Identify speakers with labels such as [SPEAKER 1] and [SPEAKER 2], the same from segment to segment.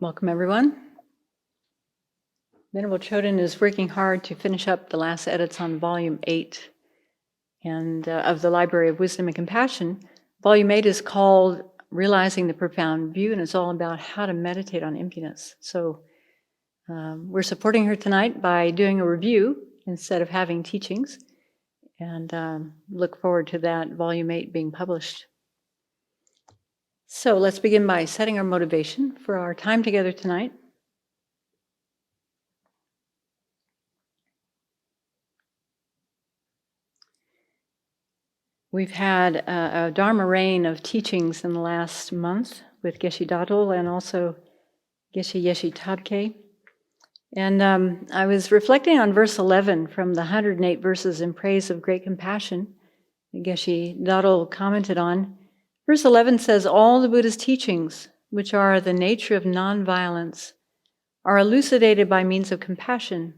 [SPEAKER 1] Welcome, everyone. Venerable Chodron is working hard to finish up the last edits on Volume 8 and of the Library of Wisdom and Compassion. Volume 8 is called Realizing the Profound View, and it's all about how to meditate on emptiness. So we're supporting her tonight by doing a review instead of having teachings, and look forward to that Volume 8 being published. So let's begin by setting our motivation for our time together tonight. We've had a Dharma rain of teachings in the last month with Geshe and also Geshe Tabke. And I was reflecting on verse 11 from the 108 verses in praise of great compassion that Geshe Dadol commented on. Verse 11 says, all the Buddha's teachings, which are the nature of non-violence, are elucidated by means of compassion.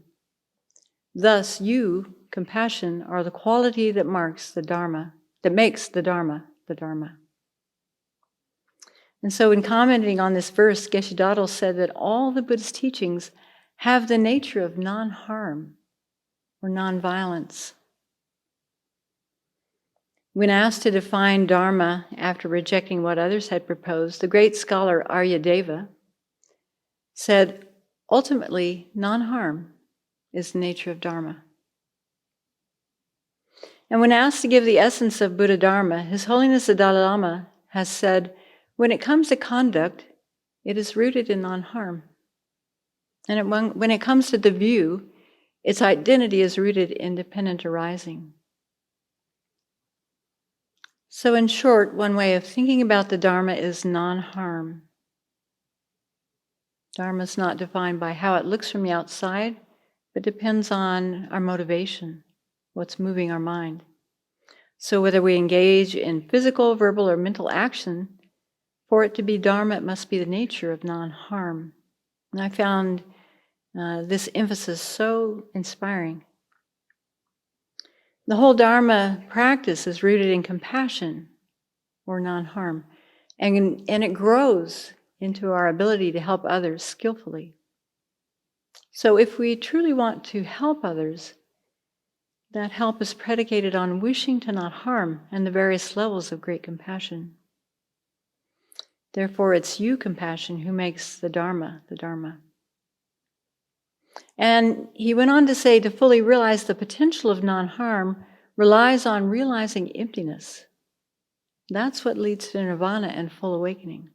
[SPEAKER 1] Thus, you, compassion, are the quality that marks the Dharma, that makes the Dharma the Dharma. And so in commenting on this verse, Geshe Dadol said that all the Buddha's teachings have the nature of non-harm or non-violence. When asked to define Dharma after rejecting what others had proposed, the great scholar Aryadeva said, ultimately, non-harm is the nature of Dharma. And when asked to give the essence of Buddha Dharma, His Holiness the Dalai Lama has said, when it comes to conduct, it is rooted in non-harm. And when it comes to the view, its identity is rooted in dependent arising. So in short, one way of thinking about the Dharma is non-harm. Dharma is not defined by how it looks from the outside, but depends on our motivation, what's moving our mind. So whether we engage in physical, verbal, or mental action, for it to be Dharma, it must be the nature of non-harm. And I found this emphasis so inspiring. The whole Dharma practice is rooted in compassion or non-harm, and it grows into our ability to help others skillfully. So if we truly want to help others, that help is predicated on wishing to not harm and the various levels of great compassion. Therefore, it's you, compassion, who makes the Dharma the Dharma. And he went on to say, to fully realize the potential of non-harm relies on realizing emptiness. That's what leads to Nirvana and full awakening.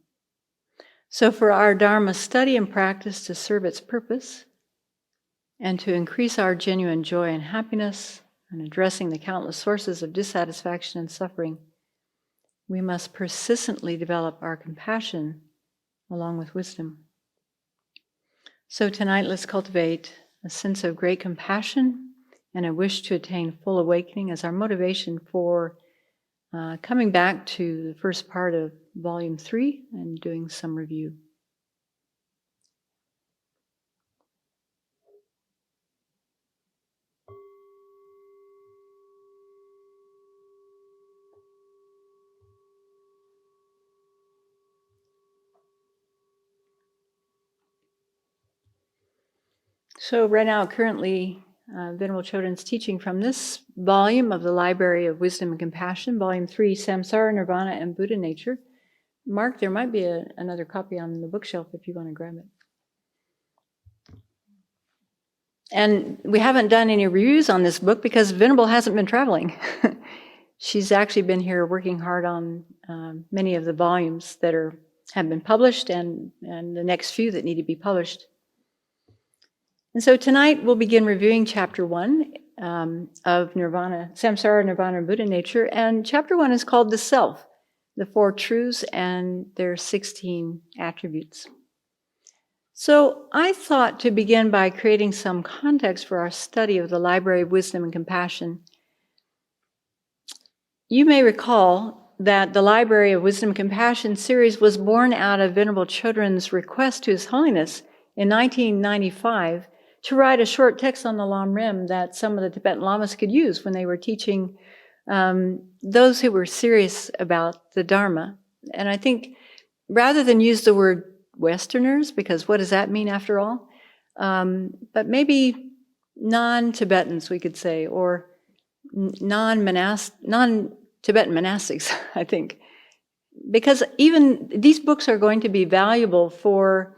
[SPEAKER 1] So for our Dharma study and practice to serve its purpose, and to increase our genuine joy and happiness, and addressing the countless sources of dissatisfaction and suffering, we must persistently develop our compassion along with wisdom. So tonight, let's cultivate a sense of great compassion and a wish to attain full awakening as our motivation for coming back to the first part of Volume 3 and doing some review. So right now, currently, Venerable Chodron's teaching from this volume of the Library of Wisdom and Compassion, Volume 3, Samsara, Nirvana, and Buddha Nature. Mark, there might be another copy on the bookshelf if you want to grab it. And we haven't done any reviews on this book because Venerable hasn't been traveling. She's actually been here working hard on many of the volumes that have been published and the next few that need to be published. And so tonight we'll begin reviewing Chapter 1 of Nirvana, Samsara, Nirvana, and Buddha Nature. And Chapter 1 is called The Self, the Four Truths and their 16 attributes. So I thought to begin by creating some context for our study of the Library of Wisdom and Compassion. You may recall that the Library of Wisdom and Compassion series was born out of Venerable Chodron's request to His Holiness in 1995 to write a short text on the lamrim that some of the Tibetan Lamas could use when they were teaching those who were serious about the Dharma. And I think rather than use the word Westerners, because what does that mean after all? But maybe non-Tibetans, we could say, or non-Tibetan monastics, I think. Because even these books are going to be valuable for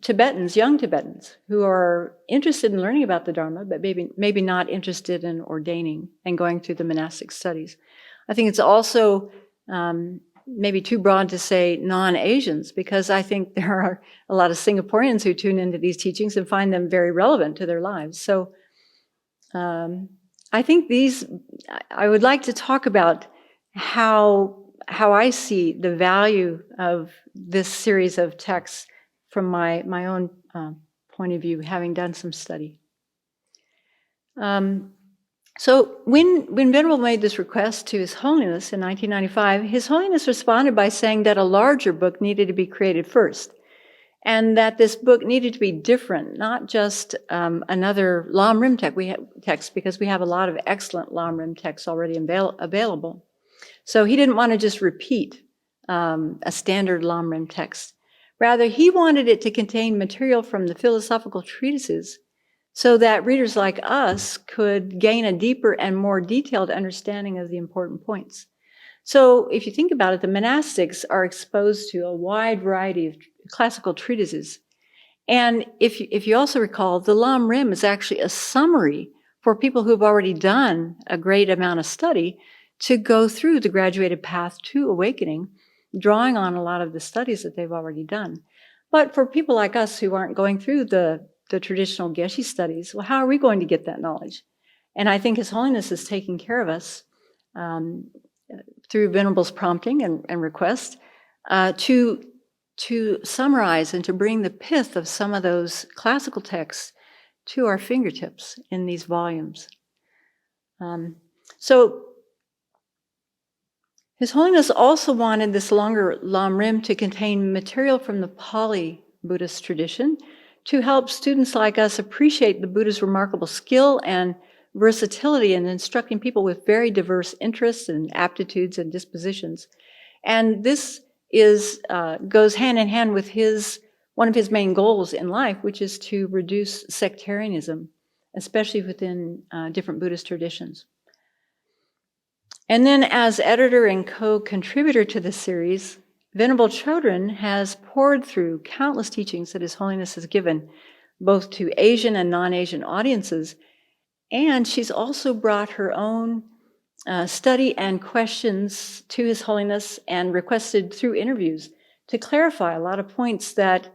[SPEAKER 1] Tibetans, young Tibetans, who are interested in learning about the Dharma, but maybe not interested in ordaining and going through the monastic studies. I think it's also maybe too broad to say non-Asians, because I think there are a lot of Singaporeans who tune into these teachings and find them very relevant to their lives. So I think I would like to talk about how I see the value of this series of texts from my own point of view, having done some study. So when Venerable made this request to His Holiness in 1995, His Holiness responded by saying that a larger book needed to be created first, and that this book needed to be different, not just another lamrim text, because we have a lot of excellent lamrim texts already available. So he didn't want to just repeat a standard lamrim text. Rather, he wanted it to contain material from the philosophical treatises so that readers like us could gain a deeper and more detailed understanding of the important points. So if you think about it, the monastics are exposed to a wide variety of classical treatises. And if you also recall, the lamrim is actually a summary for people who've already done a great amount of study to go through the graduated path to awakening, drawing on a lot of the studies that they've already done. But for people like us who aren't going through the traditional geshe studies, well, how are we going to get that knowledge? And I think His Holiness is taking care of us through Venerable's prompting and request to summarize and to bring the pith of some of those classical texts to our fingertips in these volumes. So His Holiness also wanted this longer lamrim to contain material from the Pali Buddhist tradition to help students like us appreciate the Buddha's remarkable skill and versatility in instructing people with very diverse interests and aptitudes and dispositions. And this goes hand in hand with one of his main goals in life, which is to reduce sectarianism, especially within different Buddhist traditions. And then as editor and co-contributor to this series, Venerable Chodron has poured through countless teachings that His Holiness has given, both to Asian and non-Asian audiences, and she's also brought her own study and questions to His Holiness and requested through interviews to clarify a lot of points that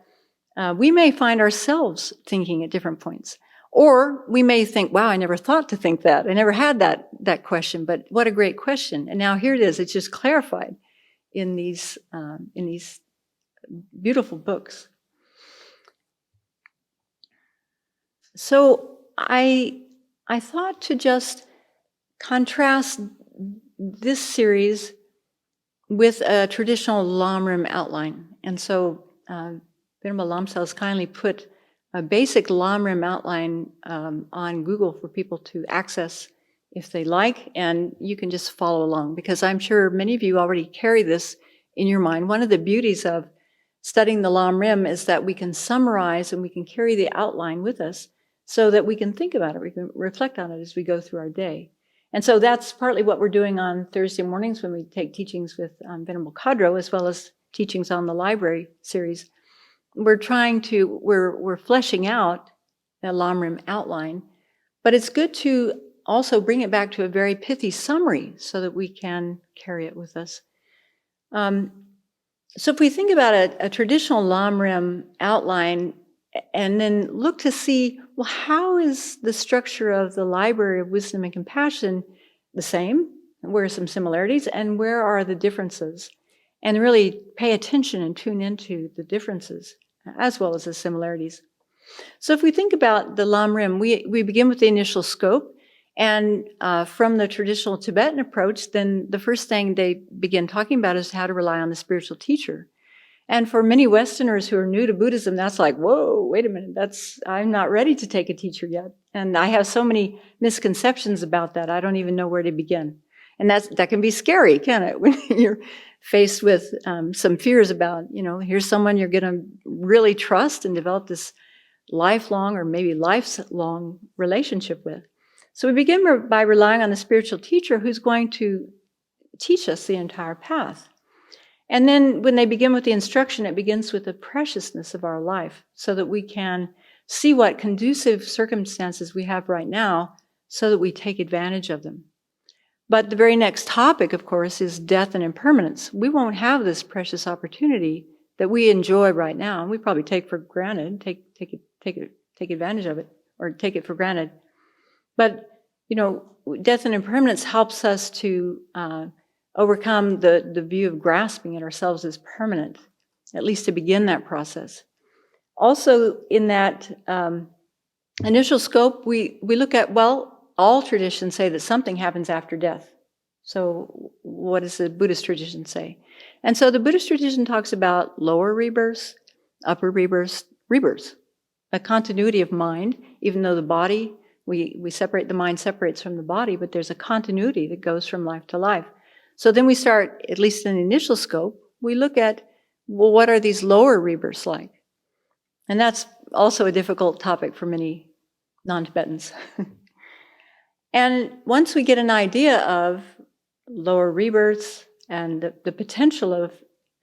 [SPEAKER 1] we may find ourselves thinking at different points. Or we may think, wow, I never thought to think that. I never had that question, but what a great question. And now here it is. It's just clarified in these beautiful books. So I thought to just contrast this series with a traditional lamrim outline. And so Venerable Lamsa has kindly put a basic lamrim outline on Google for people to access if they like, and you can just follow along, because I'm sure many of you already carry this in your mind. One of the beauties of studying the lamrim is that we can summarize and we can carry the outline with us so that we can think about it, we can reflect on it as we go through our day. And so that's partly what we're doing on Thursday mornings when we take teachings with Venerable Kadro, as well as teachings on the library series. We're fleshing out a lamrim outline, but it's good to also bring it back to a very pithy summary so that we can carry it with us. So if we think about a traditional lamrim outline and then look to see, well, how is the structure of the Library of Wisdom and Compassion the same? Where are some similarities and where are the differences? And really pay attention and tune into the differences as well as the similarities. So if we think about the lamrim, we begin with the initial scope. And from the traditional Tibetan approach, then the first thing they begin talking about is how to rely on the spiritual teacher. And for many Westerners who are new to Buddhism, that's like, whoa, wait a minute, I'm not ready to take a teacher yet. And I have so many misconceptions about that, I don't even know where to begin. And that can be scary, can't it? When you're faced with some fears about, here's someone you're going to really trust and develop this lifelong or maybe lifelong relationship with. So we begin by relying on the spiritual teacher who's going to teach us the entire path. And then when they begin with the instruction, it begins with the preciousness of our life so that we can see what conducive circumstances we have right now so that we take advantage of them. But the very next topic, of course, is death and impermanence. We won't have this precious opportunity that we enjoy right now, and we probably take for granted, take advantage of it, or take it for granted. But, death and impermanence helps us to overcome the view of grasping at ourselves as permanent, at least to begin that process. Also, in that initial scope, we look at, all traditions say that something happens after death. So what does the Buddhist tradition say? And so the Buddhist tradition talks about lower rebirths, upper rebirths, a continuity of mind, even though the body, we separate, the mind separates from the body, but there's a continuity that goes from life to life. So then we start, at least in the initial scope, we look at, what are these lower rebirths like? And that's also a difficult topic for many non-Tibetans. And once we get an idea of lower rebirths and the potential of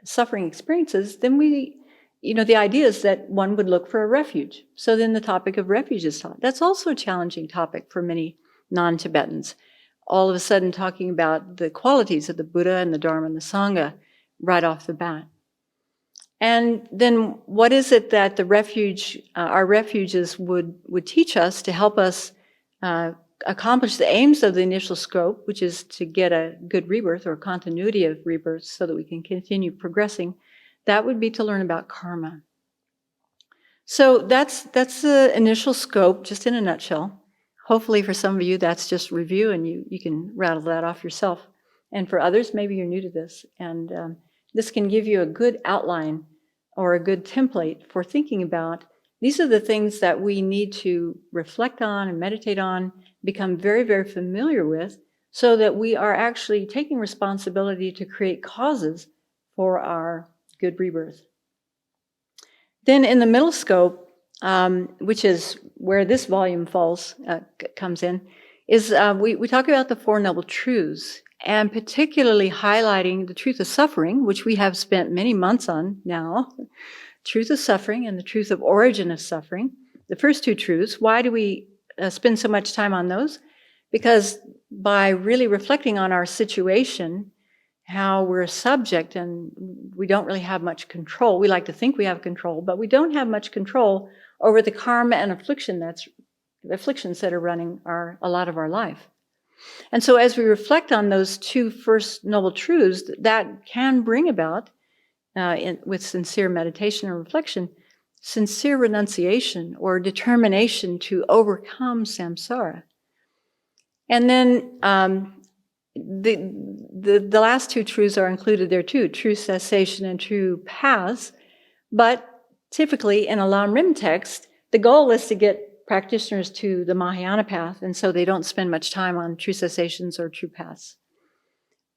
[SPEAKER 1] suffering experiences, then the idea is that one would look for a refuge. So then the topic of refuge is taught. That's also a challenging topic for many non-Tibetans. All of a sudden talking about the qualities of the Buddha and the Dharma and the Sangha right off the bat. And then what is it that the refuge, our refuges would teach us to help us accomplish the aims of the initial scope, which is to get a good rebirth or a continuity of rebirths so that we can continue progressing? That would be to learn about karma. So that's the initial scope, just in a nutshell. Hopefully for some of you, that's just review and you can rattle that off yourself. And for others, maybe you're new to this. And this can give you a good outline or a good template for thinking about. These are the things that we need to reflect on and meditate on, become very, very familiar with, so that we are actually taking responsibility to create causes for our good rebirth. Then in the middle scope, which is where this volume comes in, is we talk about the Four Noble Truths, and particularly highlighting the truth of suffering, which we have spent many months on now, truth of suffering and the truth of origin of suffering. The first two truths, why do we spend so much time on those? Because by really reflecting on our situation, how we're subject and we don't really have much control. We like to think we have control, but we don't have much control over the karma and afflictions that are running a lot of our life. And so as we reflect on those two first noble truths, that can bring about, with sincere meditation and reflection, sincere renunciation or determination to overcome samsara. And then the last two truths are included there too, true cessation and true paths. But typically in a lamrim text, the goal is to get practitioners to the Mahayana path, and so they don't spend much time on true cessations or true paths.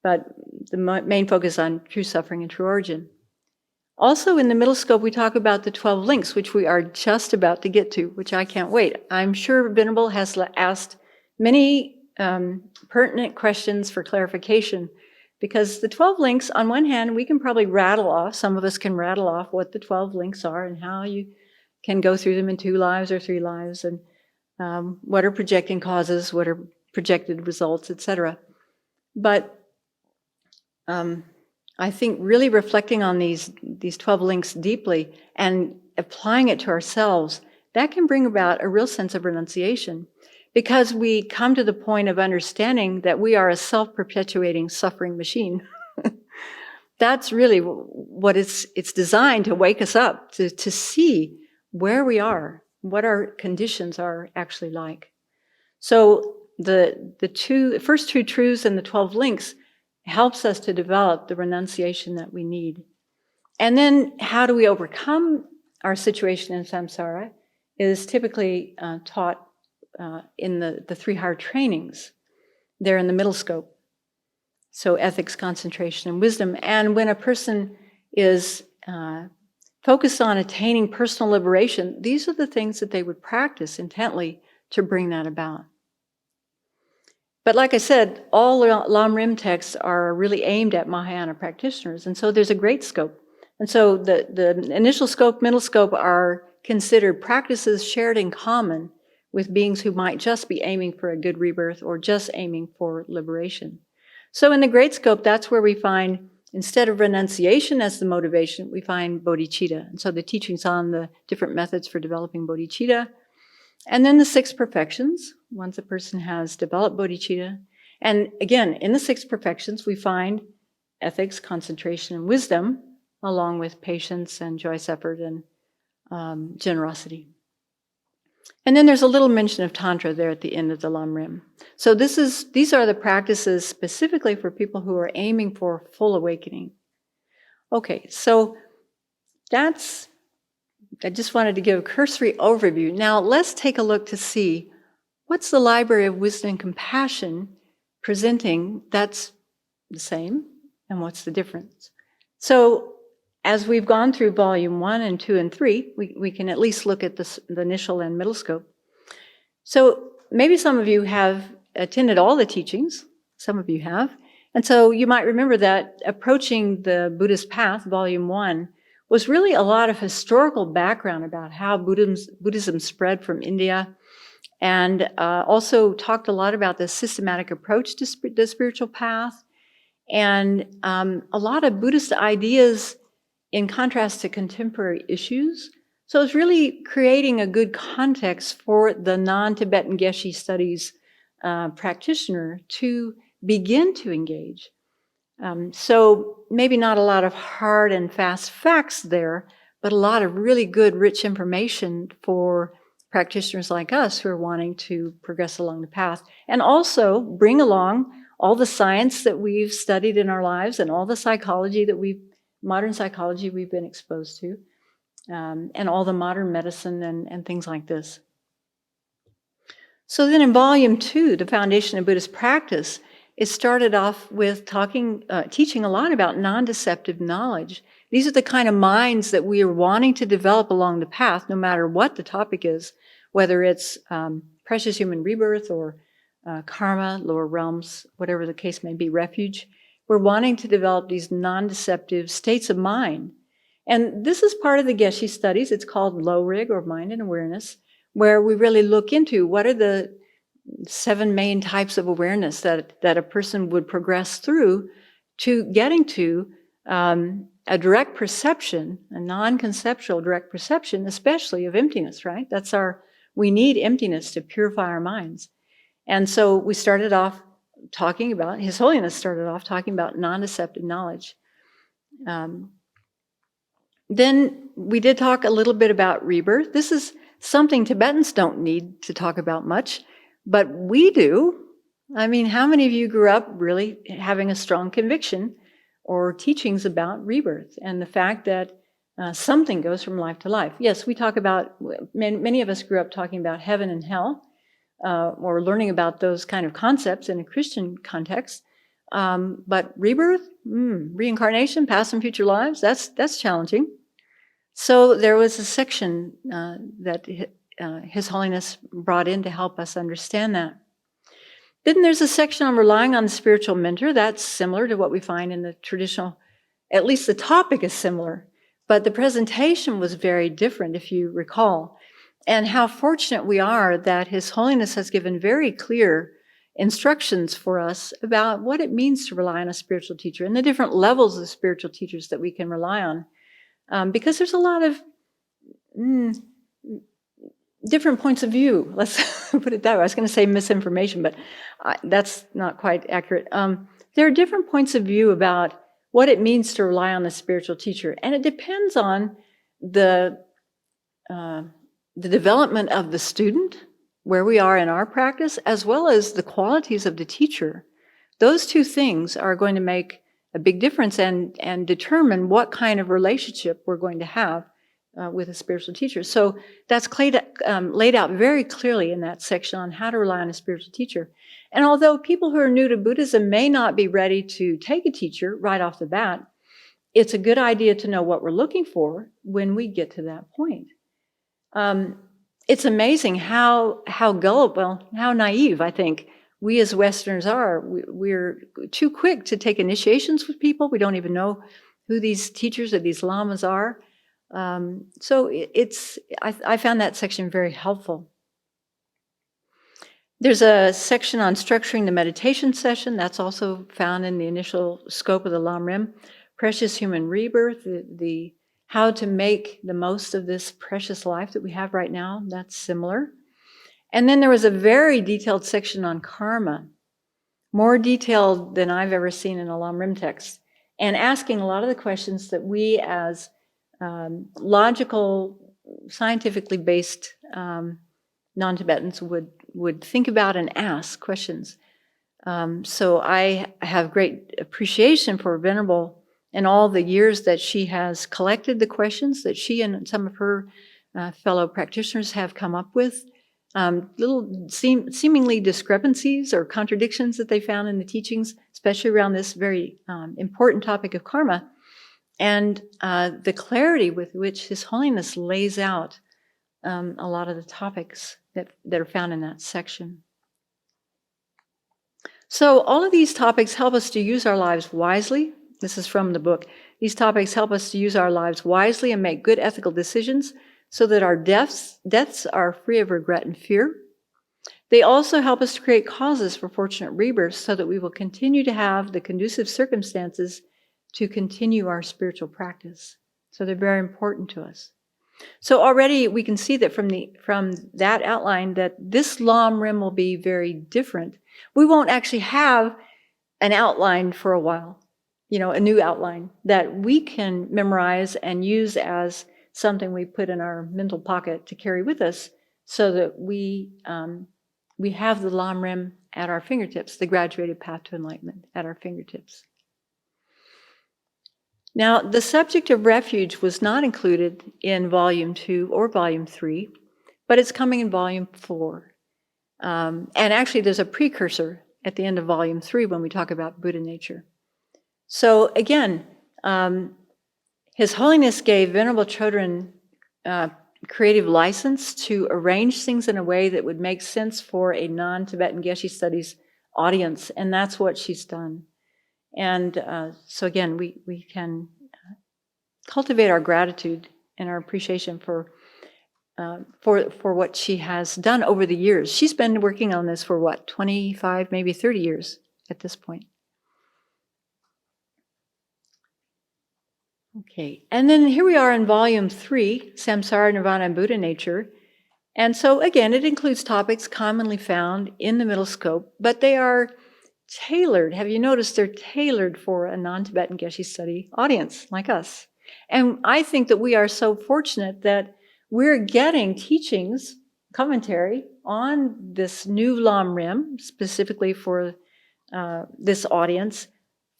[SPEAKER 1] But the main focus on true suffering and true origin. Also in the middle scope, we talk about the 12 links, which we are just about to get to, which I can't wait. I'm sure Venerable has asked many pertinent questions for clarification, because the 12 links, on one hand, we can probably rattle off, some of us can rattle off what the 12 links are and how you can go through them in 2 lives or 3 lives, and what are projecting causes, what are projected results, etc. But I think really reflecting on these 12 links deeply and applying it to ourselves, that can bring about a real sense of renunciation, because we come to the point of understanding that we are a self-perpetuating suffering machine. That's really what it's designed to wake us up, to see where we are, what our conditions are actually like. So the first two truths and the 12 links helps us to develop the renunciation that we need. And then how do we overcome our situation in samsara is typically taught in the 3 higher trainings. They're in the middle scope. So ethics, concentration, and wisdom. And when a person is focused on attaining personal liberation, these are the things that they would practice intently to bring that about. But like I said, all lamrim texts are really aimed at Mahayana practitioners, and so there's a great scope. And so the initial scope, middle scope are considered practices shared in common with beings who might just be aiming for a good rebirth or just aiming for liberation. So in the great scope, that's where we find, instead of renunciation as the motivation, we find bodhicitta. And so the teachings on the different methods for developing bodhicitta. And then the 6 perfections, once a person has developed bodhicitta. And again, in the 6 perfections, we find ethics, concentration, and wisdom, along with patience and joyous effort and generosity. And then there's a little mention of Tantra there at the end of the lamrim. So these are the practices specifically for people who are aiming for full awakening. Okay, so I just wanted to give a cursory overview. Now let's take a look to see what's the library of wisdom and compassion presenting that's the same, and what's the difference. So as we've gone through volume 1 and 2 and 3, we can at least look at the initial and middle scope. So maybe some of you have attended all the teachings, some of you have, and so you might remember that approaching the Buddhist path, volume 1, was really a lot of historical background about how Buddhism spread from India, and also talked a lot about the systematic approach to the spiritual path, and a lot of Buddhist ideas in contrast to contemporary issues. So it's really creating a good context for the non-Tibetan geshe studies practitioner to begin to engage. So maybe not a lot of hard and fast facts there, but a lot of really good, rich information for practitioners like us who are wanting to progress along the path, and also bring along all the science that we've studied in our lives and all the psychology that modern psychology we've been exposed to, and all the modern medicine and things like this. So then in volume 2, the Foundation of Buddhist Practice, it started off with teaching a lot about non-deceptive knowledge. These are the kind of minds that we are wanting to develop along the path, no matter what the topic is, whether it's precious human rebirth or karma, lower realms, whatever the case may be, refuge. We're wanting to develop these non-deceptive states of mind. And this is part of the geshe studies. It's called low rig, or mind and awareness, where we really look into what are the 7 main types of awareness that a person would progress through to getting to a direct perception, a non-conceptual direct perception, especially of emptiness, right? We need emptiness to purify our minds. And so we started off talking about, His Holiness started off talking about non-deceptive knowledge. Then we did talk a little bit about rebirth. This is something Tibetans don't need to talk about much, but we do. I mean, how many of you grew up really having a strong conviction or teachings about rebirth and the fact that something goes from life to life? Yes, we talk about, many of us grew up talking about heaven and hell, or learning about those kind of concepts in a Christian context. But rebirth, reincarnation, past and future lives, that's challenging. So there was a section that His Holiness brought in to help us understand that. Then there's a section on relying on the spiritual mentor. That's similar to what we find in the traditional, at least the topic is similar, but the presentation was very different, if you recall. And how fortunate we are that His Holiness has given very clear instructions for us about what it means to rely on a spiritual teacher and the different levels of spiritual teachers that we can rely on. Because there's a lot of different points of view. Let's put it that way. I was going to say misinformation, but that's not quite accurate. There are different points of view about what it means to rely on a spiritual teacher. And it depends on the development of the student, where we are in our practice, as well as the qualities of the teacher. Those two things are going to make a big difference and determine what kind of relationship we're going to have with a spiritual teacher. So that's laid out very clearly in that section on how to rely on a spiritual teacher. And although people who are new to Buddhism may not be ready to take a teacher right off the bat, it's a good idea to know what we're looking for when we get to that point. It's amazing how gullible, how naive, I think, we as Westerners are. We're too quick to take initiations with people. We don't even know who these teachers or these lamas are. So I found that section very helpful. There's a section on structuring the meditation session. That's also found in the initial scope of the lamrim. Precious human rebirth, the how to make the most of this precious life that we have right now, that's similar. And then there was a very detailed section on karma, more detailed than I've ever seen in a lamrim text, and asking a lot of the questions that we as logical, scientifically based non-Tibetans would think about and ask questions. So I have great appreciation for Venerable and all the years that she has collected the questions that she and some of her fellow practitioners have come up with. Little seemingly discrepancies or contradictions that they found in the teachings, especially around this very important topic of karma, and the clarity with which His Holiness lays out a lot of the topics that are found in that section. So all of these topics help us to use our lives wisely. This is from the book. These topics help us to use our lives wisely and make good ethical decisions so that our deaths are free of regret and fear. They also help us to create causes for fortunate rebirths so that we will continue to have the conducive circumstances to continue our spiritual practice. So they're very important to us. So already we can see that from that outline that this lamrim will be very different. We won't actually have an outline for a while, a new outline that we can memorize and use as something we put in our mental pocket to carry with us so that we have the lamrim at our fingertips, the graduated path to enlightenment at our fingertips. Now, the subject of refuge was not included in Volume 2 or Volume 3, but it's coming in Volume 4. And actually, there's a precursor at the end of Volume 3 when we talk about Buddha nature. So again, His Holiness gave Venerable Chodron creative license to arrange things in a way that would make sense for a non-Tibetan Geshe studies audience, and that's what she's done. And so again, we can cultivate our gratitude and our appreciation for what she has done over the years. She's been working on this for 25, maybe 30 years at this point. Okay, and then here we are in Volume 3, Samsara, Nirvana, and Buddha Nature. And so again, it includes topics commonly found in the middle scope, but they are tailored. Have you noticed they're tailored for a non-Tibetan Geshe study audience like us? And I think that we are so fortunate that we're getting teachings, commentary on this new lamrim, specifically for this audience,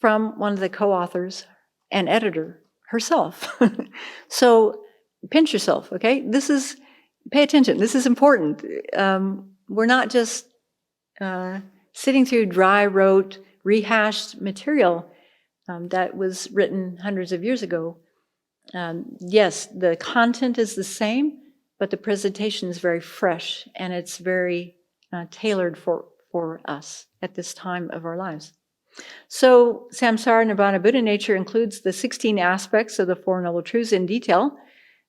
[SPEAKER 1] from one of the co-authors and editor herself. So pinch yourself, okay? Pay attention. This is important. We're not just sitting through dry, rote, rehashed material that was written hundreds of years ago. Yes, the content is the same, but the presentation is very fresh and it's very tailored for us at this time of our lives. So Samsara, Nirvana, Buddha Nature includes the 16 aspects of the Four Noble Truths in detail,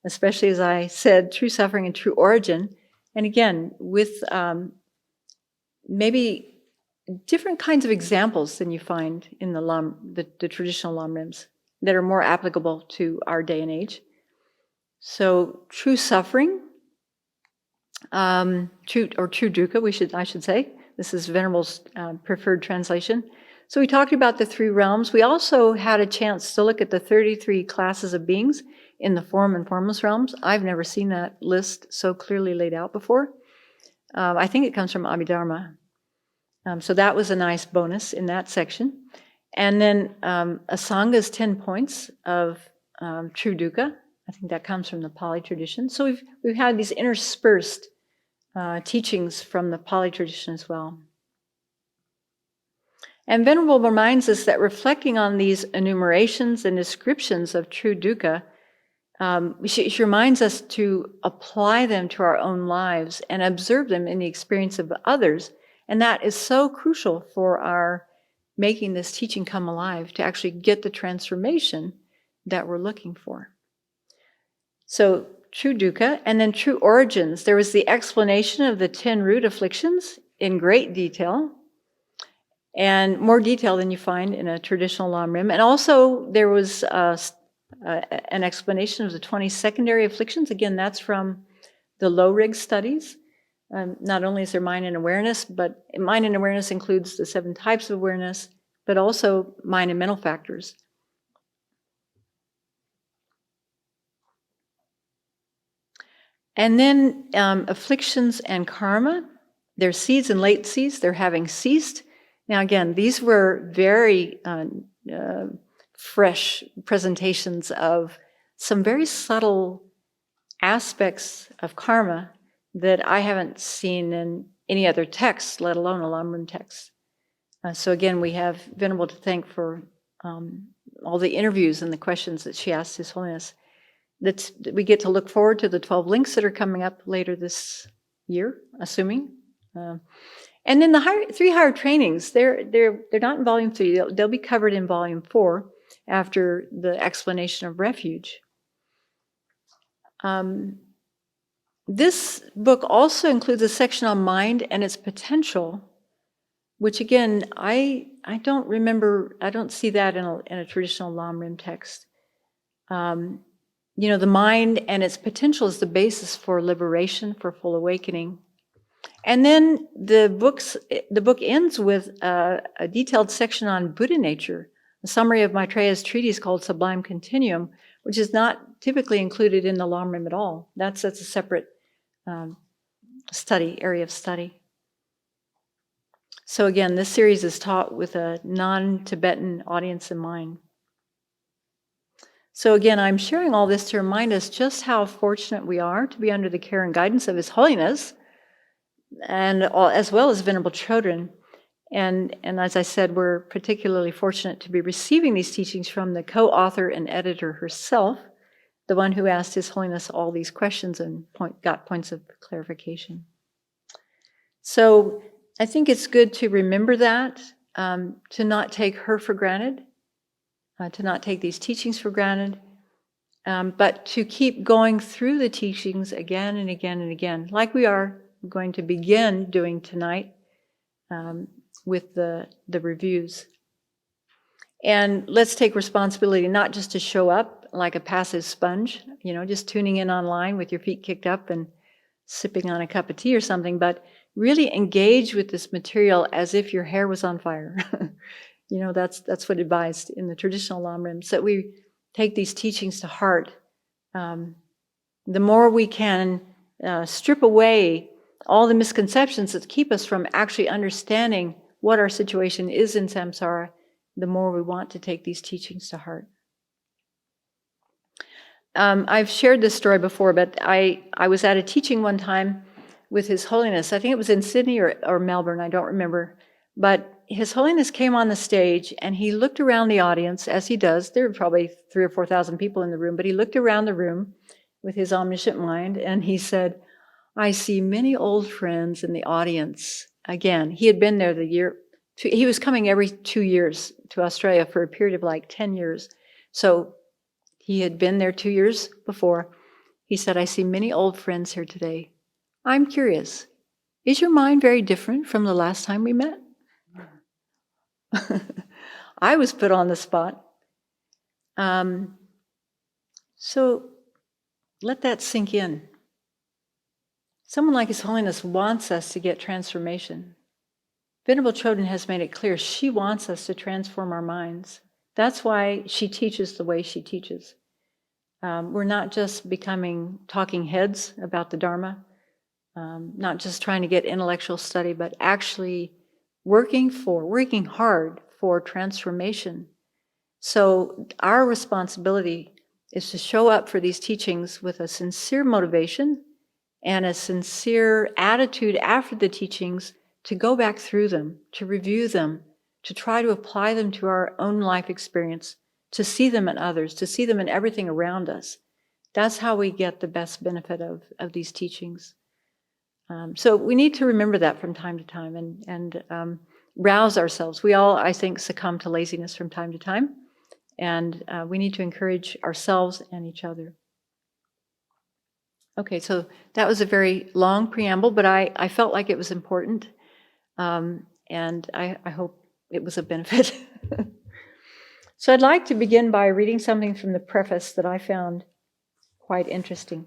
[SPEAKER 1] especially, as I said, true suffering and true origin. And again, with maybe different kinds of examples than you find in the traditional lamrims that are more applicable to our day and age. So true suffering, true dukkha, I should say. This is Venerable's preferred translation. So we talked about the three realms. We also had a chance to look at the 33 classes of beings in the form and formless realms. I've never seen that list so clearly laid out before. I think it comes from Abhidharma. So that was a nice bonus in that section. And then Asanga's 10 points of true dukkha, I think that comes from the Pali tradition. So we've had these interspersed teachings from the Pali tradition as well. And Venerable reminds us that reflecting on these enumerations and descriptions of true dukkha, she reminds us to apply them to our own lives and observe them in the experience of others. And that is so crucial for our making this teaching come alive, to actually get the transformation that we're looking for. So, true dukkha, and then true origins. There was the explanation of the 10 root afflictions in great detail, and more detail than you find in a traditional lamrim. And also there was an explanation of the 20 secondary afflictions. Again, that's from the low rig studies. Not only is there mind and awareness, but mind and awareness includes the 7 types of awareness, but also mind and mental factors. And then afflictions and karma, they're seeds and late seeds, they're having ceased. Now again, these were very fresh presentations of some very subtle aspects of karma that I haven't seen in any other text, let alone a lamrim text. So again, we have Venerable to thank for all the interviews and the questions that she asked His Holiness. We get to look forward to the 12 links that are coming up later this year, assuming. And then the 3 higher trainings, they're not in volume 3. They'll be covered in volume 4 after the explanation of refuge. This book also includes a section on mind and its potential, which again, I don't remember, I don't see that in a traditional lamrim text. The mind and its potential is the basis for liberation, for full awakening. And then the book ends with a detailed section on Buddha nature, a summary of Maitreya's treatise called Sublime Continuum, which is not typically included in the lamrim at all. That's a separate area of study. So again, this series is taught with a non-Tibetan audience in mind. So again, I'm sharing all this to remind us just how fortunate we are to be under the care and guidance of His Holiness, and as well as Venerable Chodron. And as I said, we're particularly fortunate to be receiving these teachings from the co-author and editor herself, the one who asked His Holiness all these questions and got points of clarification. So I think it's good to remember that, to not take her for granted, to not take these teachings for granted, but to keep going through the teachings again and again and again, like we are going to begin doing tonight with the reviews. And let's take responsibility not just to show up like a passive sponge, just tuning in online with your feet kicked up and sipping on a cup of tea or something, but really engage with this material as if your hair was on fire. That's what advised in the traditional lamrim. So we take these teachings to heart. The more we can strip away all the misconceptions that keep us from actually understanding what our situation is in samsara, the more we want to take these teachings to heart. I've shared this story before, but I was at a teaching one time with His Holiness. I think it was in Sydney or Melbourne, I don't remember. But His Holiness came on the stage and he looked around the audience, as he does. There were probably 3,000 or 4,000 people in the room, but he looked around the room with his omniscient mind and he said, "I see many old friends in the audience." Again, he had been there he was coming every 2 years to Australia for a period of like 10 years. So he had been there 2 years before. He said, "I see many old friends here today. I'm curious, is your mind very different from the last time we met?" I was put on the spot. So let that sink in. Someone like His Holiness wants us to get transformation. Venerable Chodron has made it clear she wants us to transform our minds. That's why she teaches the way she teaches. We're not just becoming talking heads about the Dharma, not just trying to get intellectual study, but actually working hard for transformation. So our responsibility is to show up for these teachings with a sincere motivation and a sincere attitude after the teachings to go back through them, to review them, to try to apply them to our own life experience, to see them in others, to see them in everything around us. That's how we get the best benefit of these teachings. So we need to remember that from time to time and rouse ourselves. We all, I think, succumb to laziness from time to time, and we need to encourage ourselves and each other. Okay, so that was a very long preamble, but I felt like it was important, and I hope it was a benefit. So I'd like to begin by reading something from the preface that I found quite interesting.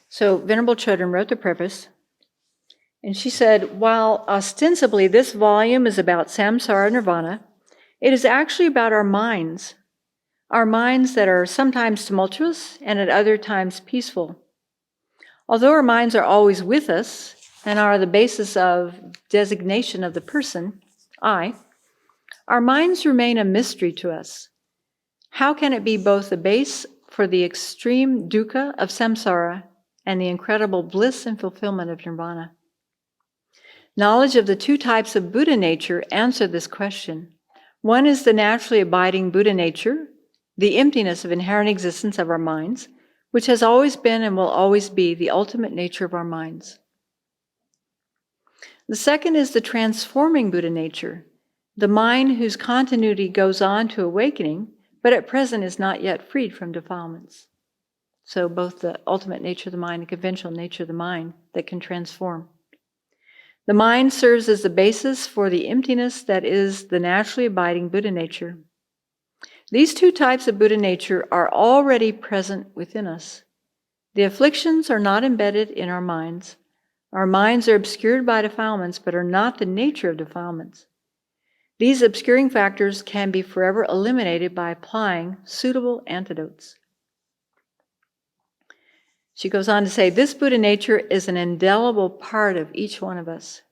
[SPEAKER 1] So Venerable Chodron wrote the preface, and she said, while ostensibly this volume is about Samsara Nirvana, it is actually about our minds that are sometimes tumultuous and at other times peaceful. Although our minds are always with us and are the basis of designation of the person, I, our minds remain a mystery to us. How can it be both the base for the extreme dukkha of samsara and the incredible bliss and fulfillment of nirvana? Knowledge of the two types of Buddha nature answer this question. One is the naturally abiding Buddha nature, the emptiness of inherent existence of our minds, which has always been and will always be the ultimate nature of our minds. The second is the transforming Buddha nature, the mind whose continuity goes on to awakening, but at present is not yet freed from defilements. So both the ultimate nature of the mind and conventional nature of the mind that can transform. The mind serves as the basis for the emptiness that is the naturally abiding Buddha nature. These two types of Buddha nature are already present within us. The afflictions are not embedded in our minds. Our minds are obscured by defilements, but are not the nature of defilements. These obscuring factors can be forever eliminated by applying suitable antidotes. She goes on to say, this Buddha nature is an indelible part of each one of us.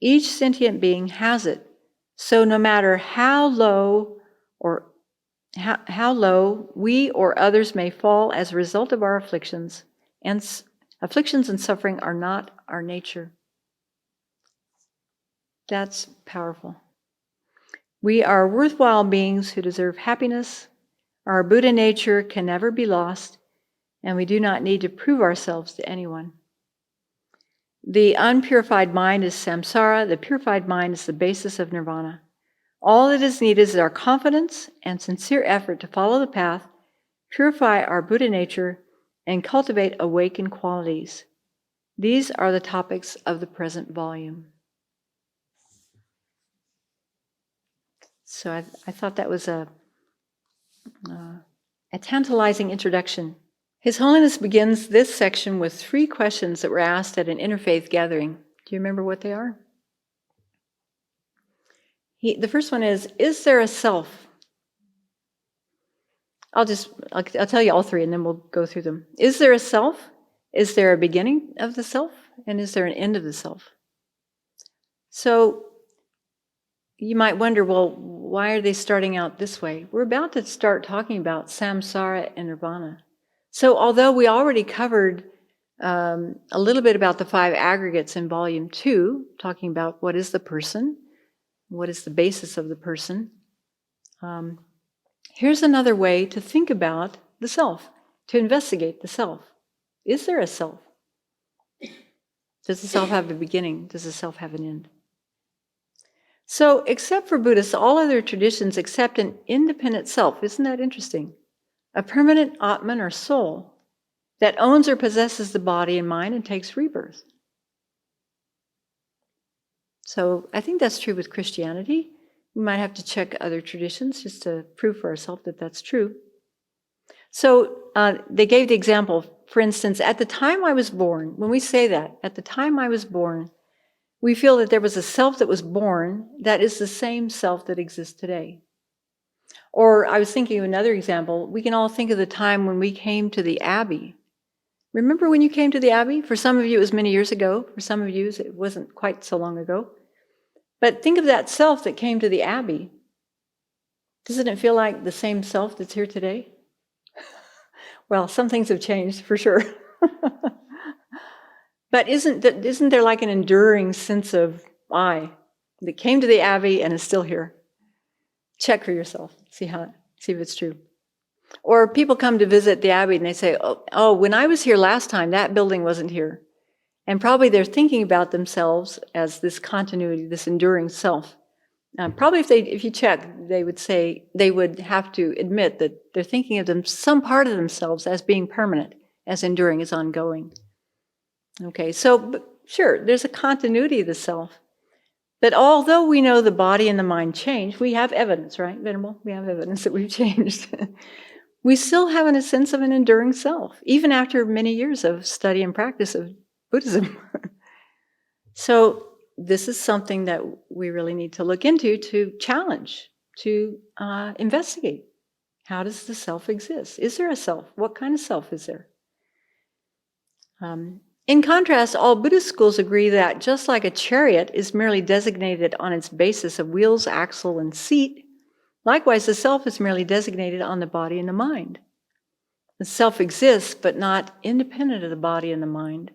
[SPEAKER 1] Each sentient being has it. So no matter how low we or others may fall as a result of our afflictions and suffering are not our nature. That's powerful. We are worthwhile beings who deserve happiness. Our Buddha nature can never be lost, and we do not need to prove ourselves to anyone. The unpurified mind is samsara. The purified mind is the basis of nirvana. All that is needed is our confidence and sincere effort to follow the path, purify our Buddha nature, and cultivate awakened qualities. These are the topics of the present volume. So I thought that was a tantalizing introduction. His Holiness begins this section with 3 questions that were asked at an interfaith gathering. Do you remember what they are? The first one is there a self? I'll tell you all 3 and then we'll go through them. Is there a self? Is there a beginning of the self? And is there an end of the self? So you might wonder, well, why are they starting out this way? We're about to start talking about samsara and nirvana. So although we already covered a little bit about the 5 aggregates in volume 2, talking about what is the person, what is the basis of the person, here's another way to think about the self, to investigate the self. Is there a self? Does the self have a beginning? Does the self have an end? So, except for Buddhists, all other traditions accept an independent self. Isn't that interesting? A permanent Atman or soul that owns or possesses the body and mind and takes rebirth. So I think that's true with Christianity. We might have to check other traditions just to prove for ourselves that that's true. So they gave the example, for instance, at the time I was born, when we say that, at the time I was born, we feel that there was a self that was born that is the same self that exists today. Or I was thinking of another example. We can all think of the time when we came to the Abbey. Remember when you came to the Abbey? For some of you, it was many years ago. For some of you, it wasn't quite so long ago. But think of that self that came to the Abbey. Doesn't it feel like the same self that's here today? Well, some things have changed for sure. But isn't there like an enduring sense of I that came to the Abbey and is still here? Check for yourself, see if it's true. Or people come to visit the Abbey and they say, oh, when I was here last time, that building wasn't here. And probably they're thinking about themselves as this continuity, this enduring self. Probably if you check, they would have to admit that they're thinking of some part of themselves as being permanent, as enduring, as ongoing. Okay, so sure, there's a continuity of the self. But although we know the body and the mind change, we have evidence, right, Venerable? We have evidence that we've changed. We still have a sense of an enduring self, even after many years of study and practice of Buddhism. So this is something that we really need to look into, to challenge, to investigate. How does the self exist? Is there a self? What kind of self is there? In contrast, all Buddhist schools agree that just like a chariot is merely designated on its basis of wheels, axle, and seat, likewise the self is merely designated on the body and the mind. The self exists, but not independent of the body and the mind.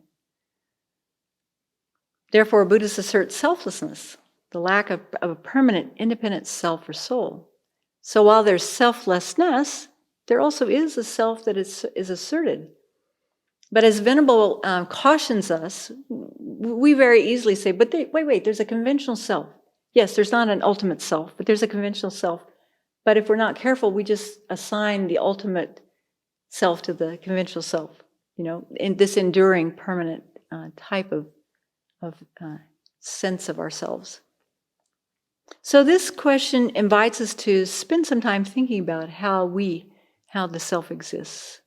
[SPEAKER 1] Therefore, Buddhists assert selflessness, the lack of a permanent, independent self or soul. So while there's selflessness, there also is a self that is asserted. But as Venerable cautions us, we very easily say, but wait, there's a conventional self. Yes, there's not an ultimate self, but there's a conventional self. But if we're not careful, we just assign the ultimate self to the conventional self, in this enduring, permanent type of sense of ourselves. So this question invites us to spend some time thinking about how the self exists.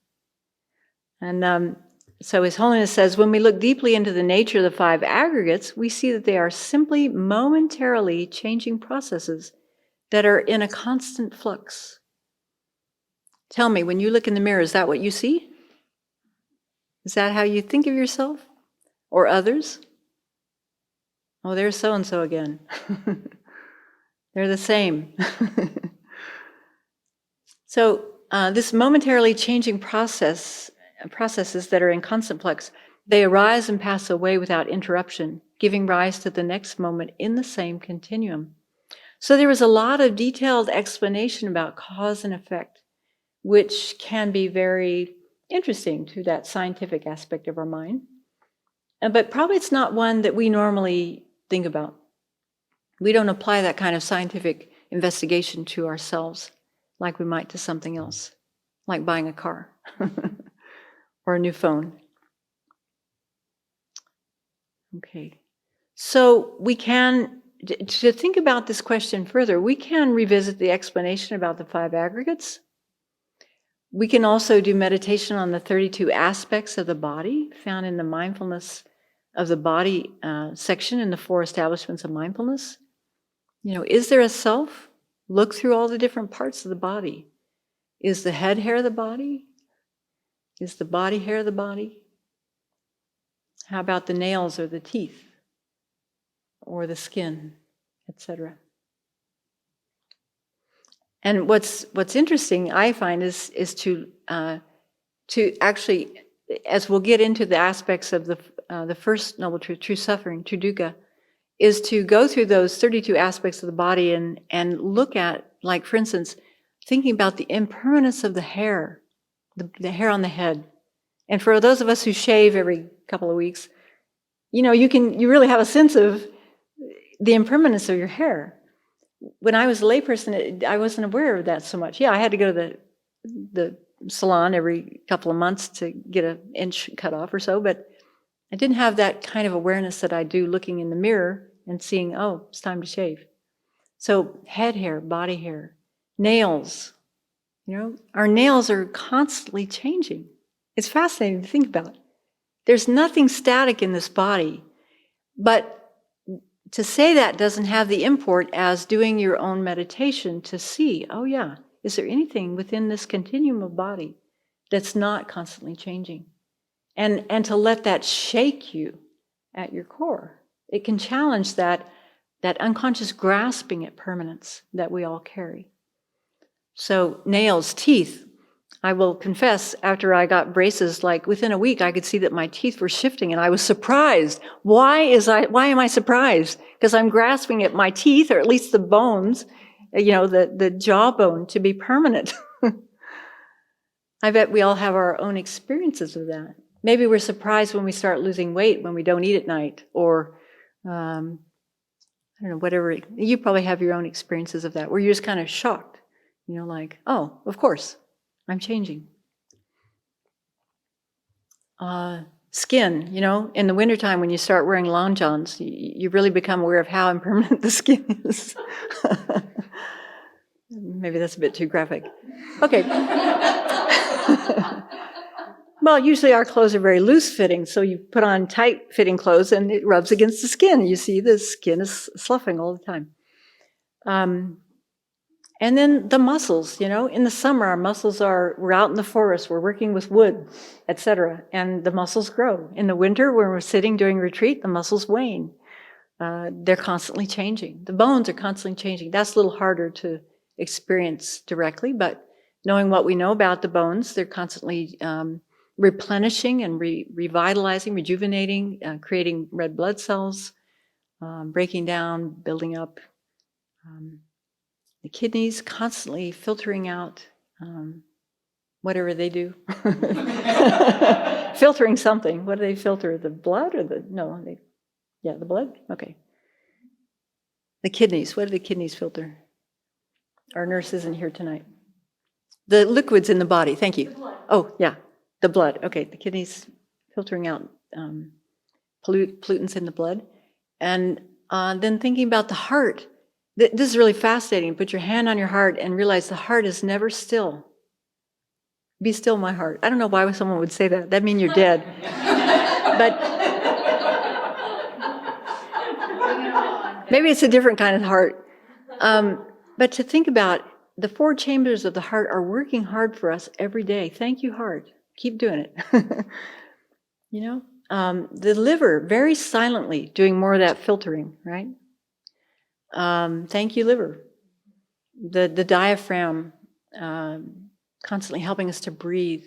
[SPEAKER 1] And so His Holiness says, when we look deeply into the nature of the five aggregates, we see that they are simply momentarily changing processes that are in a constant flux. Tell me, when you look in the mirror, is that what you see? Is that how you think of yourself or others? Oh, there's so-and-so again. They're the same. So this momentarily changing processes that are in constant flux, they arise and pass away without interruption, giving rise to the next moment in the same continuum. So there is a lot of detailed explanation about cause and effect, which can be very interesting to that scientific aspect of our mind. But probably it's not one that we normally think about. We don't apply that kind of scientific investigation to ourselves like we might to something else, like buying a car or a new phone. Okay. So we can, to think about this question further, we can revisit the explanation about the five aggregates. We can also do meditation on the 32 aspects of the body found in the mindfulness of the body section in the 4 establishments of mindfulness. Is there a self? Look through all the different parts of the body. Is the head hair the body? Is the body hair the body? How about the nails or the teeth or the skin, etc.? And what's interesting, I find, is to actually, as we'll get into the aspects of the first noble truth, true suffering, true dukkha, is to go through those 32 aspects of the body and look at, like, for instance, thinking about the impermanence of the hair, the hair on the head. And for those of us who shave every couple of weeks, you really have a sense of the impermanence of your hair. When I was a layperson, I wasn't aware of that so much. Yeah, I had to go to the salon every couple of months to get an inch cut off or so, but I didn't have that kind of awareness that I do looking in the mirror and seeing, oh, it's time to shave. So head hair, body hair, nails. Our nails are constantly changing. It's fascinating to think about. There's nothing static in this body, but to say that doesn't have the import as doing your own meditation to see, oh yeah, is there anything within this continuum of body that's not constantly changing? And to let that shake you at your core. It can challenge that that unconscious grasping at permanence that we all carry. So nails, teeth, I will confess, after I got braces, like within a week, I could see that my teeth were shifting and I was surprised. Why am I surprised? Because I'm grasping at my teeth, or at least the bones, the jawbone, to be permanent. I bet we all have our own experiences of that. Maybe we're surprised when we start losing weight when we don't eat at night, or I don't know, whatever. You probably have your own experiences of that, where you're just kind of shocked, like, oh, of course, I'm changing. Skin, in the wintertime when you start wearing long johns, you really become aware of how impermanent the skin is. Maybe that's a bit too graphic. Okay. Well, usually our clothes are very loose-fitting, so you put on tight-fitting clothes and it rubs against the skin. You see the skin is sloughing all the time. And then the muscles, in the summer, our muscles we're out in the forest, we're working with wood, etc., and the muscles grow. In the winter, when we're sitting doing retreat, the muscles wane. They're constantly changing. The bones are constantly changing. That's a little harder to experience directly, but knowing what we know about the bones, they're constantly replenishing and revitalizing, rejuvenating, creating red blood cells, breaking down, building up. The kidneys constantly filtering out whatever they do. Filtering something. What do they filter? The blood or the blood? Okay. The kidneys. What do the kidneys filter? Our nurse isn't here tonight. The liquids in the body. Thank you. Oh, yeah. The blood. Okay. The kidneys filtering out pollutants in the blood. And then thinking about the heart. This is really fascinating. Put your hand on your heart and realize the heart is never still. Be still, my heart. I don't know why someone would say that. That means you're dead. But maybe it's a different kind of heart. But to think about, the 4 chambers of the heart are working hard for us every day. Thank you, heart. Keep doing it. The liver, very silently doing more of that filtering, right? Thank you, liver. The diaphragm, constantly helping us to breathe.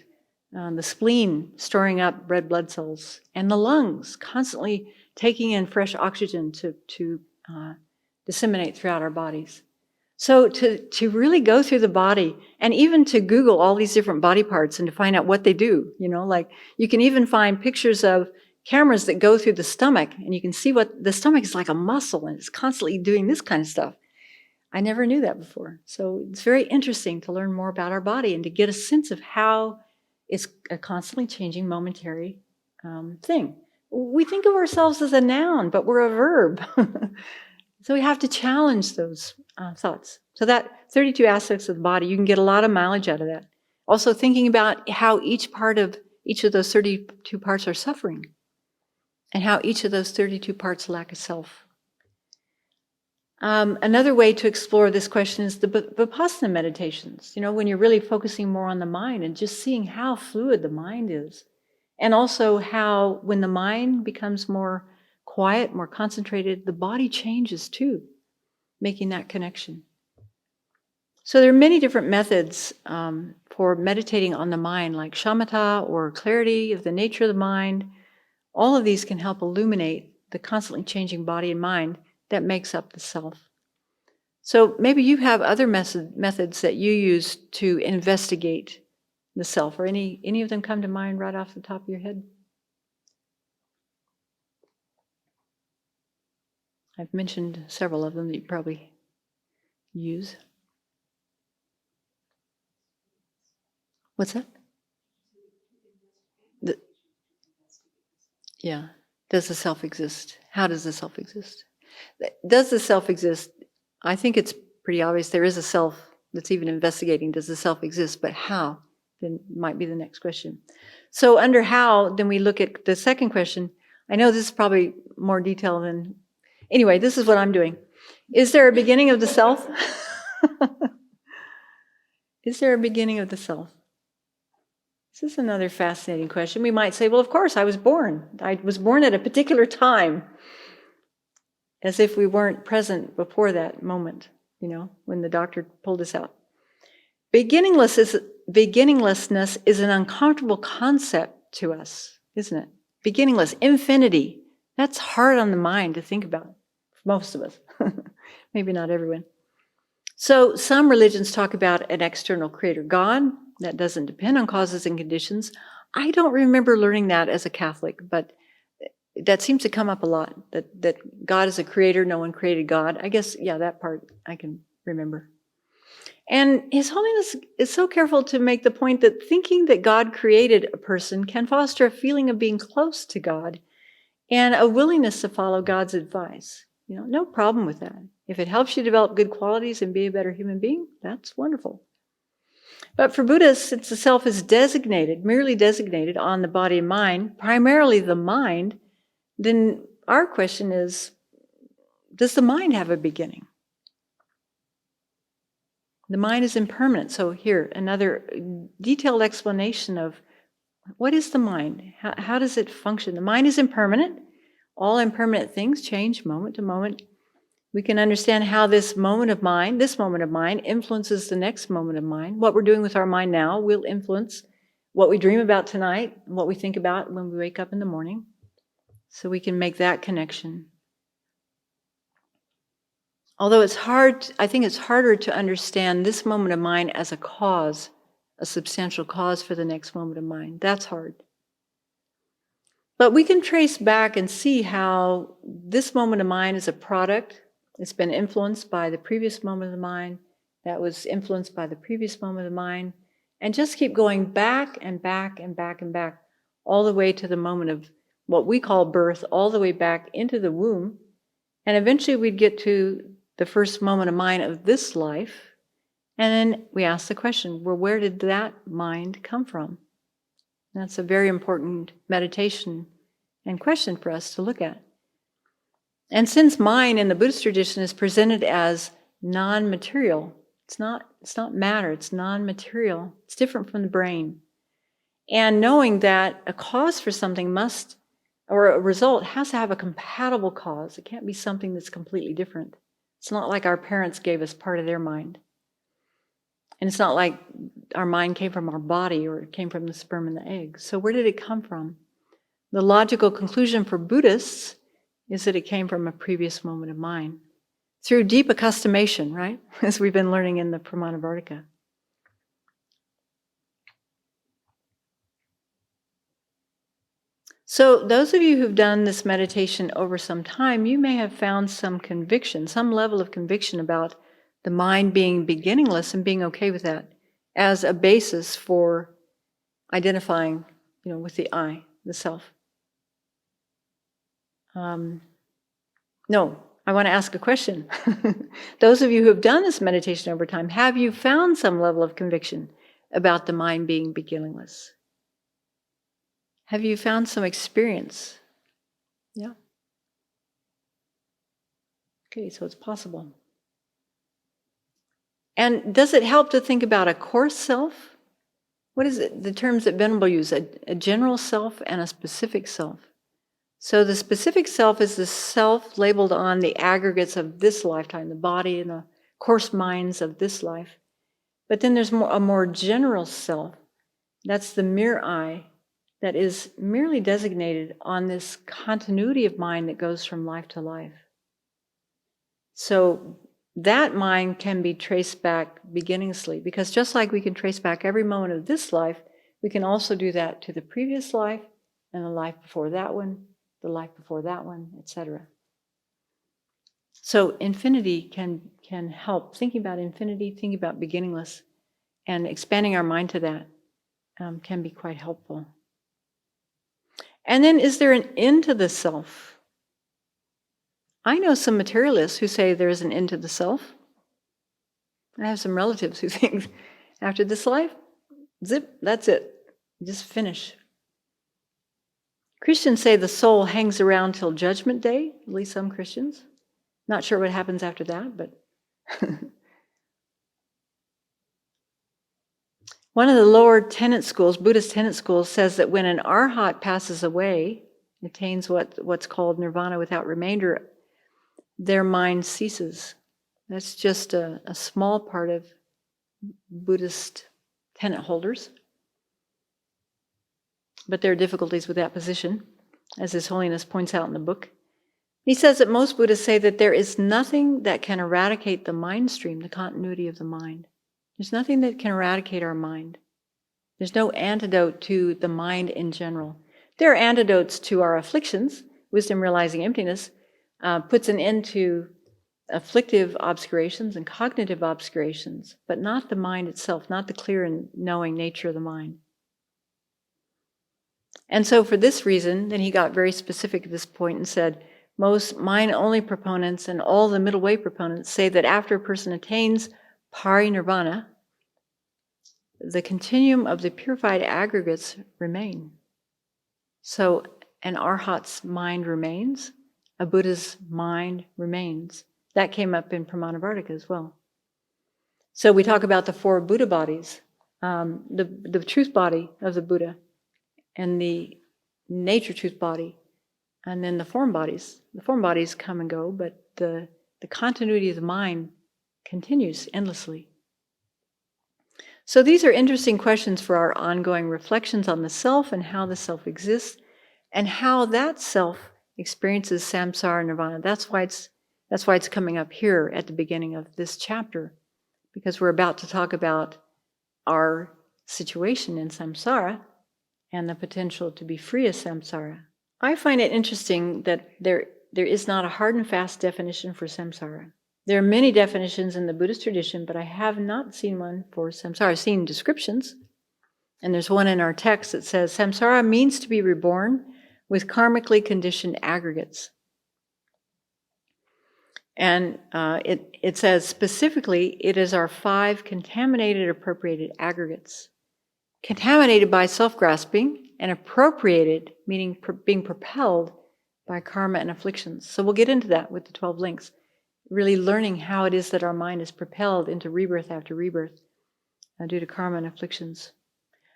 [SPEAKER 1] The spleen, storing up red blood cells. And the lungs, constantly taking in fresh oxygen to disseminate throughout our bodies. So to really go through the body, and even to Google all these different body parts and to find out what they do, like you can even find pictures of cameras that go through the stomach, and you can see what the stomach is like, a muscle, and it's constantly doing this kind of stuff. I never knew that before. So it's very interesting to learn more about our body and to get a sense of how it's a constantly changing momentary thing. We think of ourselves as a noun, but we're a verb. So we have to challenge those thoughts. So that 32 aspects of the body, you can get a lot of mileage out of that. Also thinking about how each of those 32 parts are suffering, and how each of those 32 parts lack a self. Another way to explore this question is the Vipassana meditations, when you're really focusing more on the mind and just seeing how fluid the mind is. And also how when the mind becomes more quiet, more concentrated, the body changes too, making that connection. So there are many different methods for meditating on the mind, like shamatha or clarity of the nature of the mind. All of these can help illuminate the constantly changing body and mind that makes up the self. So maybe you have other methods that you use to investigate the self, or any of them come to mind right off the top of your head? I've mentioned several of them that you probably use. What's that? Yeah. Does the self exist? How does the self exist? Does the self exist? I think it's pretty obvious there is a self that's even investigating. Does the self exist? But how? Then might be the next question. So under how, then we look at the second question. I know this is probably more detail than... Anyway, this is what I'm doing. Is there a beginning of the self? Is there a beginning of the self? This is another fascinating question. We might say, well, of course, I was born. I was born at a particular time. as if we weren't present before that moment, when the doctor pulled us out. Beginninglessness is an uncomfortable concept to us, isn't it? Beginningless, infinity. That's hard on the mind to think about, for most of us. Maybe not everyone. So some religions talk about an external creator, God, that doesn't depend on causes and conditions. I don't remember learning that as a Catholic, but that seems to come up a lot, that God is a creator, no one created God. I guess, yeah, that part I can remember. And His Holiness is so careful to make the point that thinking that God created a person can foster a feeling of being close to God and a willingness to follow God's advice. No problem with that. If it helps you develop good qualities and be a better human being, that's wonderful. But for Buddhists, since the self is merely designated on the body and mind, primarily the mind, then our question is, does the mind have a beginning? The mind is impermanent. So here, another detailed explanation of what is the mind? How does it function? The mind is impermanent. All impermanent things change moment to moment. We can understand how this moment of mind influences the next moment of mind. What we're doing with our mind now will influence what we dream about tonight, what we think about when we wake up in the morning. So we can make that connection. Although it's hard, I think it's harder to understand this moment of mind as a cause, a substantial cause for the next moment of mind. That's hard. But we can trace back and see how this moment of mind is a product. It's been influenced by the previous moment of the mind, that was influenced by the previous moment of the mind, and just keep going back and back and back and back, all the way to the moment of what we call birth, all the way back into the womb. And eventually we'd get to the first moment of mind of this life. And then we ask the question, well, where did that mind come from? That's a very important meditation and question for us to look at. And since mind in the Buddhist tradition is presented as non-material, it's not matter, it's non-material, it's different from the brain. And knowing that a cause for something or a result has to have a compatible cause. It can't be something that's completely different. It's not like our parents gave us part of their mind. And it's not like our mind came from our body or it came from the sperm and the egg. So where did it come from? The logical conclusion for Buddhists is that it came from a previous moment of mind. Through deep accustomation, right? As we've been learning in the Pramanavartika. So those of you who've done this meditation over some time, you may have found some conviction, some level of conviction about the mind being beginningless and being okay with that as a basis for identifying, with the I, the self. No, I want to ask a question. Those of you who have done this meditation over time, have you found some level of conviction about the mind being beginningless? Have you found some experience? Yeah. Okay, so it's possible. And does it help to think about a coarse self? What is it? The terms that Venerable use, a general self and a specific self. So the specific self is the self labeled on the aggregates of this lifetime, the body and the coarse minds of this life. But then there's a more general self. That's the mere I, that is merely designated on this continuity of mind that goes from life to life. So that mind can be traced back beginningsly, because just like we can trace back every moment of this life, we can also do that to the previous life and the life before that one, the life before that one, etc. So infinity can help. Thinking about infinity, thinking about beginningless, and expanding our mind to that can be quite helpful. And then, is there an end to the self? I know some materialists who say there is an end to the self. I have some relatives who think after this life, zip, that's it. Just finish. Christians say the soul hangs around till Judgment Day, at least some Christians. Not sure what happens after that, but one of the lower tenet schools, Buddhist tenet schools, says that when an arhat passes away, attains what's called nirvana without remainder, their mind ceases. That's just a small part of Buddhist tenet holders. But there are difficulties with that position, as His Holiness points out in the book. He says that most Buddhists say that there is nothing that can eradicate the mind stream, the continuity of the mind. There's nothing that can eradicate our mind. There's no antidote to the mind in general. There are antidotes to our afflictions. Wisdom realizing emptiness puts an end to afflictive obscurations and cognitive obscurations, but not the mind itself, not the clear and knowing nature of the mind. And so for this reason, then he got very specific at this point and said, most mind-only proponents and all the middle way proponents say that after a person attains parinirvana, the continuum of the purified aggregates remain. So an arhat's mind remains, a Buddha's mind remains. That came up in Pramanavartika as well. So we talk about the four Buddha bodies, the truth body of the Buddha, and the nature truth body, and then the form bodies. The form bodies come and go, but the continuity of the mind continues endlessly. So these are interesting questions for our ongoing reflections on the self and how the self exists and how that self experiences samsara and nirvana. That's why it's coming up here at the beginning of this chapter, because we're about to talk about our situation in samsara and the potential to be free of samsara. I find it interesting that there is not a hard and fast definition for samsara. There are many definitions in the Buddhist tradition, but I have not seen one for samsara. I've seen descriptions, and there's one in our text that says, samsara means to be reborn with karmically conditioned aggregates. And it says specifically, it is our 5 contaminated, appropriated aggregates. Contaminated by self-grasping and appropriated, meaning being propelled by karma and afflictions. So we'll get into that with the 12 links. Really learning how it is that our mind is propelled into rebirth after rebirth due to karma and afflictions.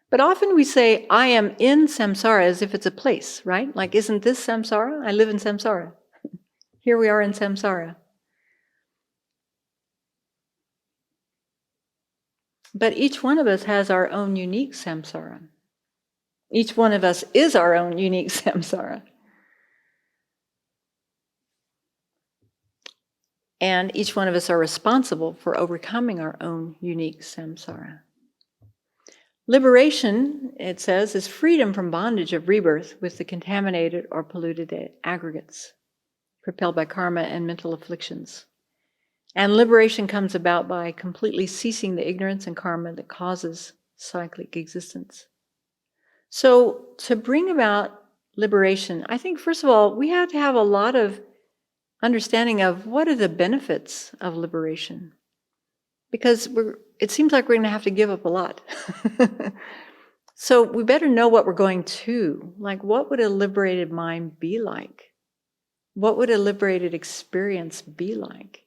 [SPEAKER 1] But often we say, I am in samsara as if it's a place, right? Like, isn't this samsara? I live in samsara. Here we are in samsara. But each one of us has our own unique samsara. Each one of us is our own unique samsara. And each one of us are responsible for overcoming our own unique samsara. Liberation, it says, is freedom from bondage of rebirth with the contaminated or polluted aggregates, propelled by karma and mental afflictions. And liberation comes about by completely ceasing the ignorance and karma that causes cyclic existence. So to bring about liberation, I think, first of all, we have to have a lot of understanding of what are the benefits of liberation. Because it seems like we're going to have to give up a lot. So we better know what we're going to. Like, what would a liberated mind be like? What would a liberated experience be like?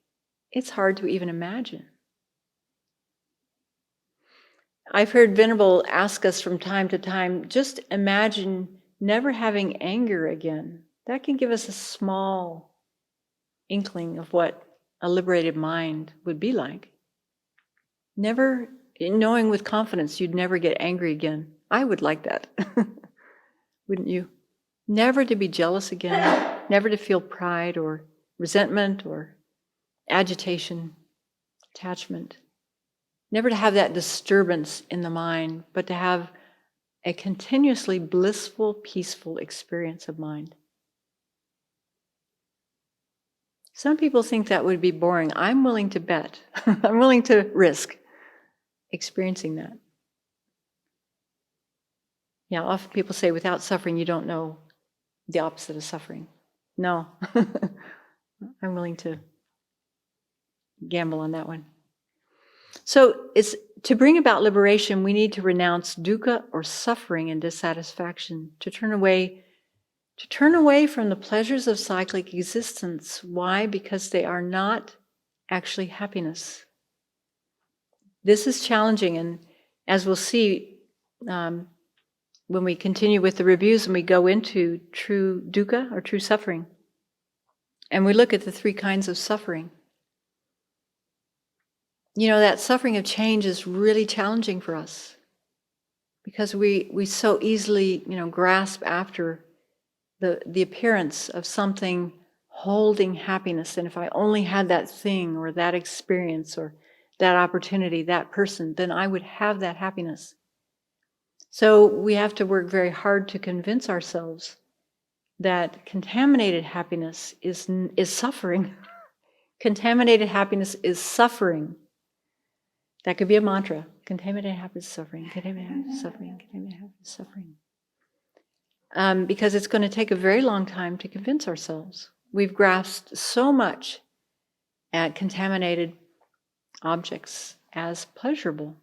[SPEAKER 1] It's hard to even imagine. I've heard Venerable ask us from time to time, just imagine never having anger again. That can give us a small inkling of what a liberated mind would be like. Never, knowing with confidence you'd never get angry again. I would like that. Wouldn't you? Never to be jealous again, never to feel pride or resentment or agitation, attachment. Never to have that disturbance in the mind, but to have a continuously blissful, peaceful experience of mind. Some people think that would be boring. I'm willing to bet. I'm willing to risk experiencing that. Yeah, often people say without suffering, you don't know the opposite of suffering. No, I'm willing to gamble on that one. So it's to bring about liberation, we need to renounce dukkha or suffering and dissatisfaction, to turn away from the pleasures of cyclic existence. Why? Because they are not actually happiness. This is challenging, and as we'll see when we continue with the reviews and we go into true dukkha or true suffering and we look at the three kinds of suffering. You know, that suffering of change is really challenging for us because we so easily, grasp after the appearance of something holding happiness. And if I only had that thing or that experience or that opportunity, that person, then I would have that happiness. So we have to work very hard to convince ourselves that contaminated happiness is suffering. Contaminated happiness is suffering. That could be a mantra. Contaminated happiness is suffering. Contaminated happiness is suffering. Contaminated happiness is suffering. Because it's going to take a very long time to convince ourselves. We've grasped so much at contaminated objects as pleasurable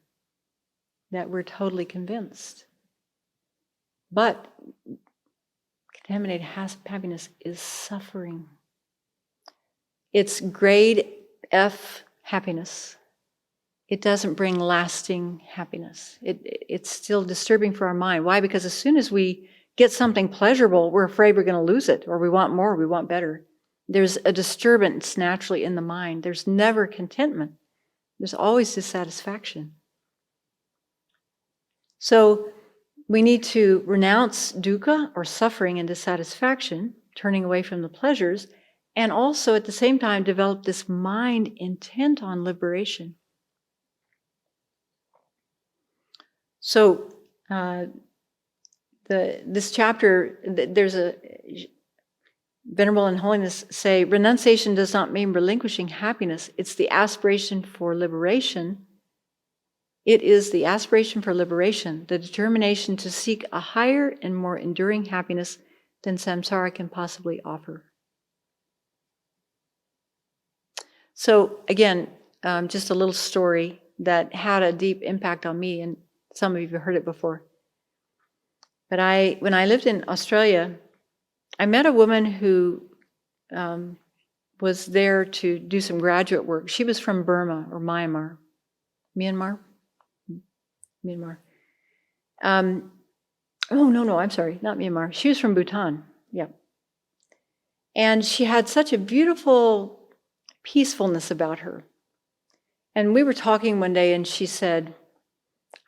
[SPEAKER 1] that we're totally convinced. But contaminated happiness is suffering. It's grade F happiness. It doesn't bring lasting happiness. It's still disturbing for our mind. Why? Because as soon as we get something pleasurable, we're afraid we're going to lose it, or we want more, we want better. There's a disturbance naturally in the mind. There's never contentment. There's always dissatisfaction. So we need to renounce dukkha, or suffering and dissatisfaction, turning away from the pleasures, and also at the same time develop this mind intent on liberation. So this chapter, there's a Venerable and Holiness say, renunciation does not mean relinquishing happiness. It's the aspiration for liberation. It is the aspiration for liberation, the determination to seek a higher and more enduring happiness than samsara can possibly offer. So again, just a little story that had a deep impact on me, and some of you have heard it before. But when I lived in Australia, I met a woman who was there to do some graduate work. She was from Burma or Myanmar. Myanmar. No, I'm sorry, not Myanmar. She was from Bhutan, yeah. And she had such a beautiful peacefulness about her. And we were talking one day and she said,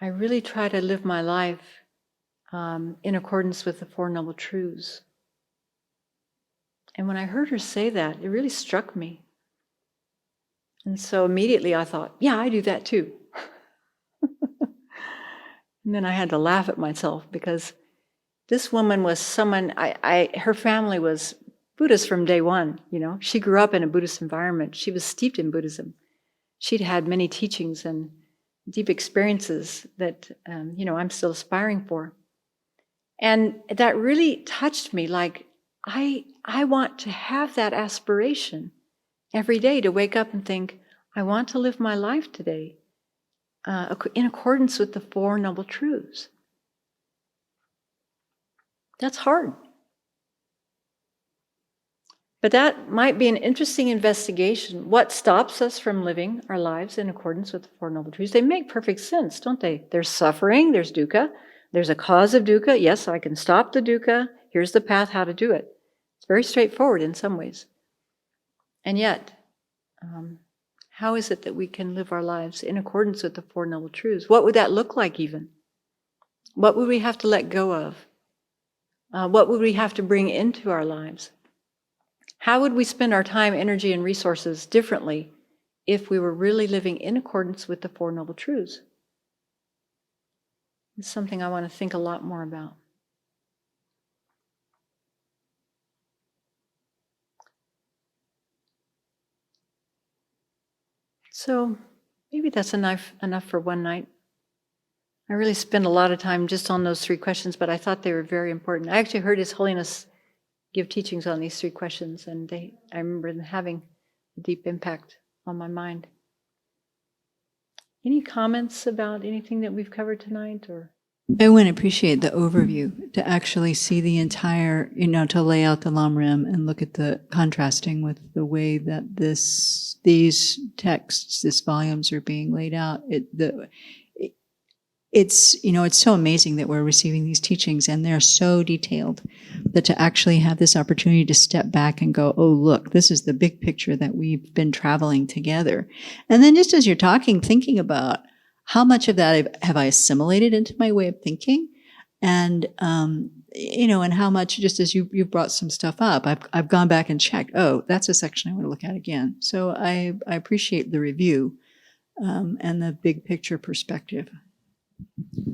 [SPEAKER 1] I really try to live my life in accordance with the Four Noble Truths. And when I heard her say that, it really struck me. And so immediately I thought, yeah, I do that too. And then I had to laugh at myself because this woman was someone, her family was Buddhist from day one, She grew up in a Buddhist environment. She was steeped in Buddhism. She'd had many teachings and deep experiences that, I'm still aspiring for. And that really touched me, like, I want to have that aspiration every day to wake up and think, I want to live my life today in accordance with the Four Noble Truths. That's hard. But that might be an interesting investigation. What stops us from living our lives in accordance with the Four Noble Truths? They make perfect sense, don't they? There's suffering, there's dukkha, there's a cause of dukkha. Yes, I can stop the dukkha. Here's the path how to do it. It's very straightforward in some ways. And yet, how is it that we can live our lives in accordance with the Four Noble Truths? What would that look like even? What would we have to let go of? What would we have to bring into our lives? How would we spend our time, energy, and resources differently if we were really living in accordance with the Four Noble Truths? It's something I want to think a lot more about. So maybe that's enough for one night. I really spent a lot of time just on those three questions, but I thought they were very important. I actually heard His Holiness give teachings on these three questions, and I remember them having a deep impact on my mind. Any comments about anything that we've covered tonight? Or
[SPEAKER 2] I would appreciate the overview, to actually see the entire, to lay out the lamrim and look at the contrasting with the way that these texts, these volumes are being laid out. it's, it's so amazing that we're receiving these teachings and they're so detailed that to actually have this opportunity to step back and go, oh, look, this is the big picture that we've been traveling together. And then just as you're talking, thinking about how much of that have I assimilated into my way of thinking? And, and how much, just as you brought some stuff up, I've gone back and checked, oh, that's a section I want to look at again. So I appreciate the review and the big picture perspective.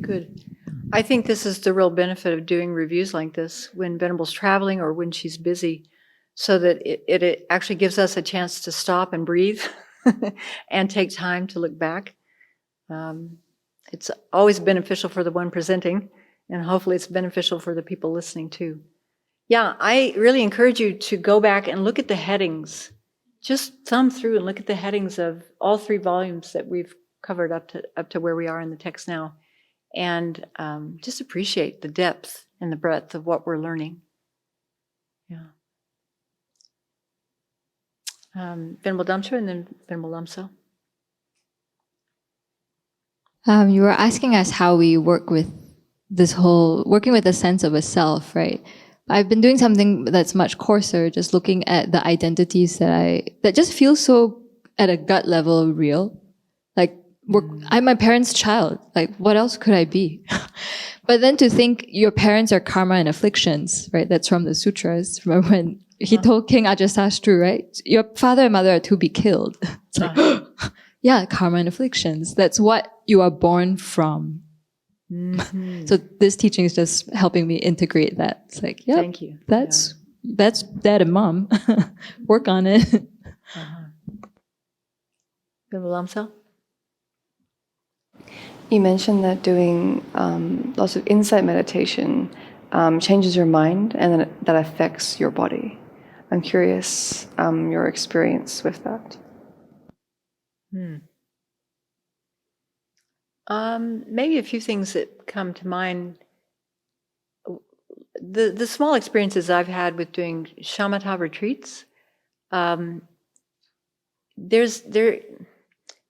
[SPEAKER 1] Good. I think this is the real benefit of doing reviews like this when Venerable's traveling or when she's busy, so that it actually gives us a chance to stop and breathe and take time to look back. It's always beneficial for the one presenting, and hopefully it's beneficial for the people listening too. Yeah, I really encourage you to go back and look at the headings. Just thumb through and look at the headings of all 3 volumes that we've covered up to where we are in the text now, and just appreciate the depth and the breadth of what we're learning. Yeah. Venerable Damcho and then Venerable Lamso.
[SPEAKER 3] You were asking us how we work with working with a sense of a self, right? I've been doing something that's much coarser, just looking at the identities that just feel so at a gut level real. Like, I'm my parents' child. Like, what else could I be? But then to think your parents are karma and afflictions, right? That's from the sutras. Remember when he told King Ajasashtu, right? Your father and mother are to be killed. It's like, yeah, karma and afflictions. That's what you are born from. Mm-hmm. So this teaching is just helping me integrate that. It's like, yeah, thank you. That's dad and mom. Work on it.
[SPEAKER 1] Venerable Lamso?
[SPEAKER 4] You mentioned that doing lots of insight meditation changes your mind and then that affects your body. I'm curious your experience with that.
[SPEAKER 1] Maybe a few things that come to mind. The small experiences I've had with doing shamatha retreats, there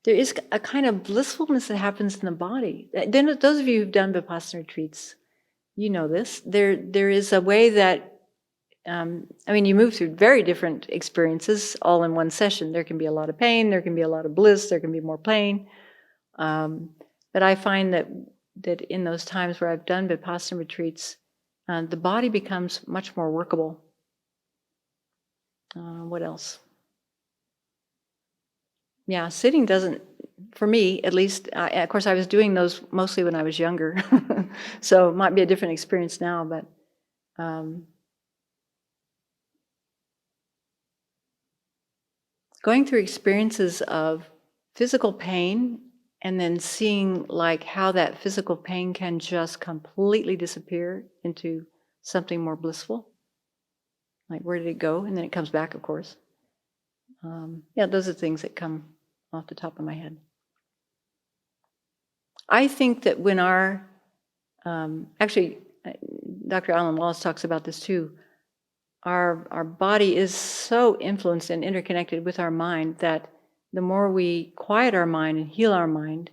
[SPEAKER 1] is a kind of blissfulness that happens in the body. Then those of you who've done Vipassana retreats, you know this. There is a way that, you move through very different experiences all in one session. There can be a lot of pain, there can be a lot of bliss, there can be more pain. But I find that in those times where I've done Vipassana retreats, the body becomes much more workable. What else? Yeah, sitting doesn't, for me at least, of course I was doing those mostly when I was younger, so it might be a different experience now, but going through experiences of physical pain and then seeing like how that physical pain can just completely disappear into something more blissful. Like, where did it go? And then it comes back, of course. Those are things that come off the top of my head. I think that when actually, Dr. Alan Wallace talks about this too, our body is so influenced and interconnected with our mind that the more we quiet our mind and heal our mind,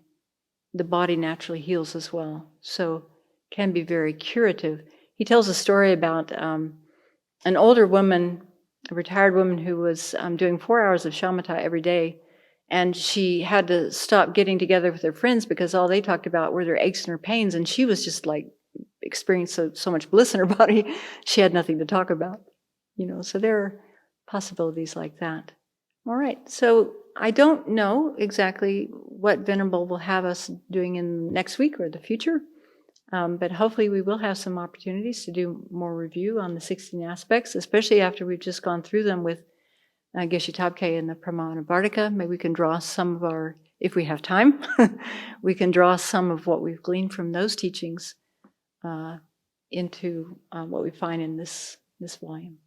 [SPEAKER 1] the body naturally heals as well. So can be very curative. He tells a story about an older woman, a retired woman who was doing 4 hours of shamatha every day, and she had to stop getting together with her friends because all they talked about were their aches and her pains, and she was just like experiencing so much bliss in her body, she had nothing to talk about. So there are possibilities like that. All right, so I don't know exactly what Venerable will have us doing in next week or the future, but hopefully we will have some opportunities to do more review on the 16 aspects, especially after we've just gone through them with Geshe Tabke and the Pramana Maybe we can draw some of our, if we have time, we can draw some of what we've gleaned from those teachings into what we find in this volume.